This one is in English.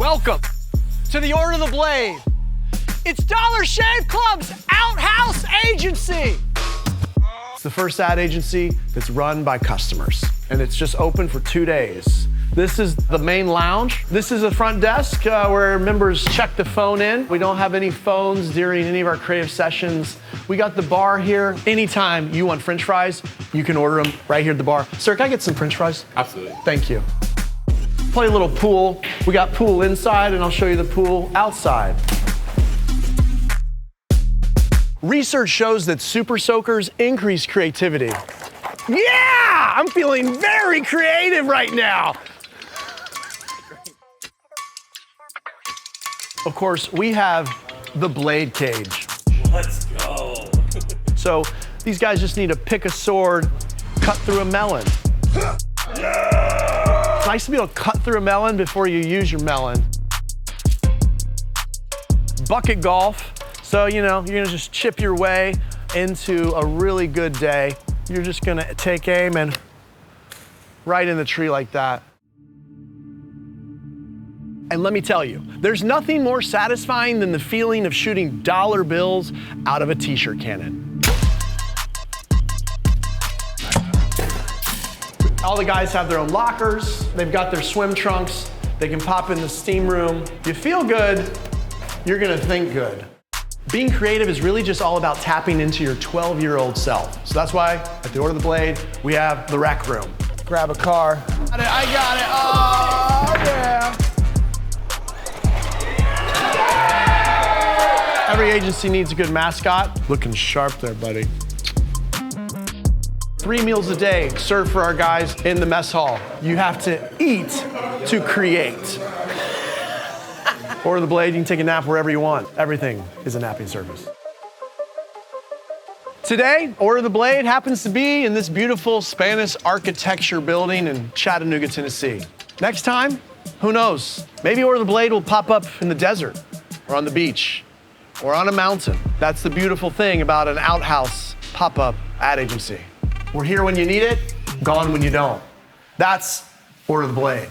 Welcome to the Order the Blade. It's Dollar Shave Club's Outhouse Agency. It's the first ad agency that's run by customers, and it's just open for 2 days. This is the main lounge. This is the front desk where members check the phone in. We don't have any phones during any of our creative sessions. We got the bar here. Anytime you want French fries, you can order them right here at the bar. Sir, can I get some French fries? Absolutely. Thank you. Play a little pool. We got pool inside, and I'll show you the pool outside. Research shows that super soakers increase creativity. Yeah, I'm feeling very creative right now. Of course, we have the blade cage. Let's go. So these guys just need to pick a sword, cut through a melon. It's nice to be able to cut through a melon before you use your melon. Bucket golf. So, you're gonna just chip your way into a really good day. You're just gonna take aim and right in the tree like that. And let me tell you, there's nothing more satisfying than the feeling of shooting dollar bills out of a t-shirt cannon. All the guys have their own lockers. They've got their swim trunks. They can pop in the steam room. You feel good, you're gonna think good. Being creative is really just all about tapping into your 12-year-old self. So that's why at the Order of the Blade, we have the rec room. Grab a car. I got it, oh yeah. Every agency needs a good mascot. Looking sharp there, buddy. 3 meals a day served for our guys in the mess hall. You have to eat to create. Order the Blade, you can take a nap wherever you want. Everything is a napping service. Today, Order the Blade happens to be in this beautiful Spanish architecture building in Chattanooga, Tennessee. Next time, who knows? Maybe Order the Blade will pop up in the desert or on the beach or on a mountain. That's the beautiful thing about an outhouse pop-up ad agency. We're here when you need it, gone when you don't. That's Order the Blade.